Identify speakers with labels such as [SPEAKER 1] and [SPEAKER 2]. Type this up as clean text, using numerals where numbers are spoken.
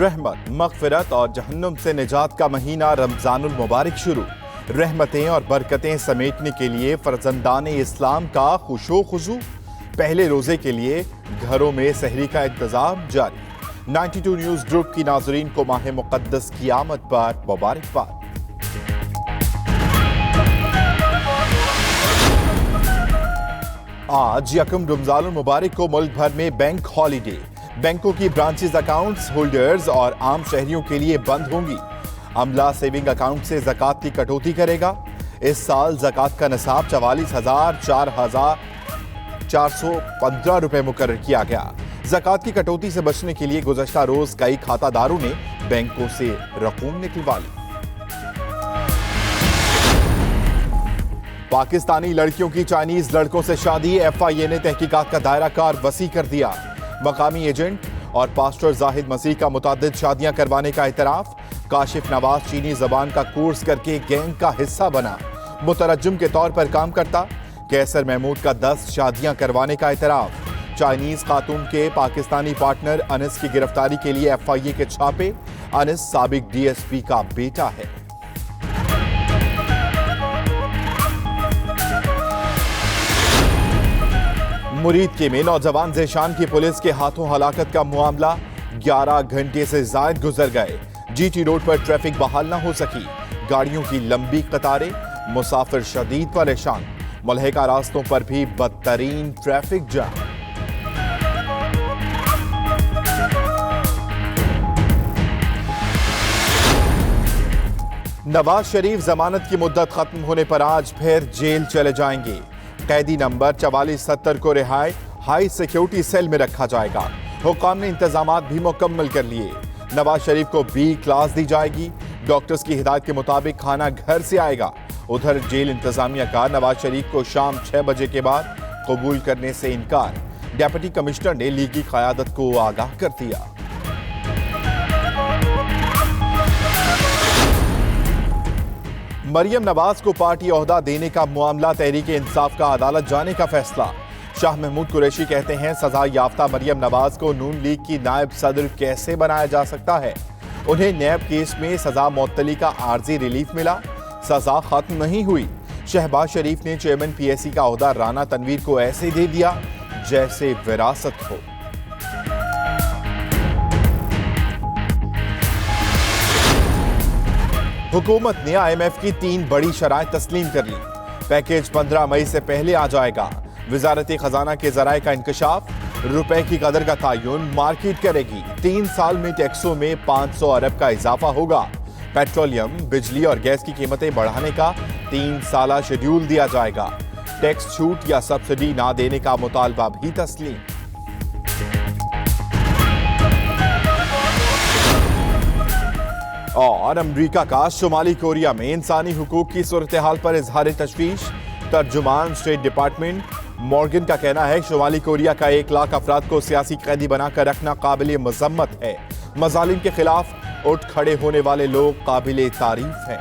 [SPEAKER 1] रहमत, मगफिरत और जहन्नुम से निजात का महीना रमजानुल मुबारक शुरू। रहमतें और बरकतें समेटने के लिए फर्जंदाने इस्लाम का खुशो खुजू। पहले रोजे के लिए घरों में सहरी का इंतजाम जारी। 92 न्यूज ग्रुप की नाजरीन को माह मुकद्दस की आमद पर मुबारकबाद। आज यकम रमजानुल मुबारक को मुल्क भर में बैंक हॉलीडे। बैंकों की ब्रांचेस अकाउंट्स होल्डर्स और आम शहरियों के लिए बंद होंगी। अमला सेविंग अकाउंट से ज़कात की कटौती करेगा। इस साल ज़कात का निसाब 44,415 रुपए मुकर्रर किया गया। ज़कात की कटौती से बचने के लिए गुज़श्ता रोज कई खातादारों ने बैंकों से रकूम निकलवा ली। पाकिस्तानी लड़कियों की चाइनीज लड़कों से शादी। FIA ने तहकीकात का दायरा कार वसी कर दिया। मकामी एजेंट और पास्टर जाहिद मसीह का मुताद्दिद शादियां करवाने का इतराफ। काशिफ नवाज चीनी जबान का कोर्स करके गैंग का हिस्सा बना। मुतरज्जिम के तौर पर काम करता। कैसर महमूद का 10 शादियां करवाने का इतराफ। चाइनीज खातून के पाकिस्तानी पार्टनर अनस की गिरफ्तारी के लिए FIA के छापे। अनस साबिक DSP का बेटा है। मुरीद के में नौजवान ज़ेशान की पुलिस के हाथों हलाकत का मामला। 11 घंटे से जायद गुजर गए। GT रोड पर ट्रैफिक बहाल न हो सकी। गाड़ियों की लंबी कतारें, मुसाफिर शदीद परेशान। मुल्हिका रास्तों पर भी बदतरीन ट्रैफिक जाम। नवाज शरीफ जमानत की मुद्दत खत्म होने पर आज फिर जेल चले जाएंगे। कैदी नंबर 4470 को रिहाई हाई सिक्योरिटी सेल में रखा जाएगा। हुक्काम ने इंतजामात भी मुकम्मल कर लिए। नवाज शरीफ को B क्लास दी जाएगी। डॉक्टर्स की हिदायत के मुताबिक खाना घर से आएगा। उधर जेल इंतजामिया का नवाज शरीफ को शाम 6 बजे के बाद कबूल करने से इनकार। डेप्यूटी कमिश्नर ने लीगी क़यादत को आगाह कर दिया। मरियम नवाज को पार्टी ओहदा देने का मामला तहरीक इंसाफ का अदालत जाने का फैसला। शाह महमूद कुरैशी कहते हैं सजा याफ्ता मरियम नवाज को नून लीग की नायब सदर कैसे बनाया जा सकता है। उन्हें नैब केस में सजा मुअत्तली का आर्जी रिलीफ मिला। सजा खत्म नहीं हुई। शहबाज शरीफ ने चेयरमैन PSC का ओहदा राना तनवीर को ऐसे दे दिया जैसे विरासत हो। हुकूमत ने IMF की 3 बड़ी शराइत तस्लीम कर ली। पैकेज 15 मई से पहले आ जाएगा। वजारत खजाना के जराए का इंकशाफ। रुपए की कदर का तयन मार्केट करेगी। 3 साल में टैक्सों में 500 अरब का इजाफा होगा। पेट्रोलियम, बिजली और गैस की कीमतें बढ़ाने का 3 साला शेड्यूल दिया जाएगा। टैक्स छूट या सब्सिडी ना देने का मुतालबा भी तस्लीम। और अमरीका का शुमाली कोरिया में इंसानी हुकूक की सूरत हाल पर इजहार तशवीश। तर्जुमान स्टेट डिपार्टमेंट मॉर्गन का कहना है शुमाली कोरिया का 1 लाख अफराद को सियासी कैदी बनाकर रखना काबिल मजम्मत है। मजालिम के खिलाफ उठ खड़े होने वाले लोग काबिल तारीफ हैं।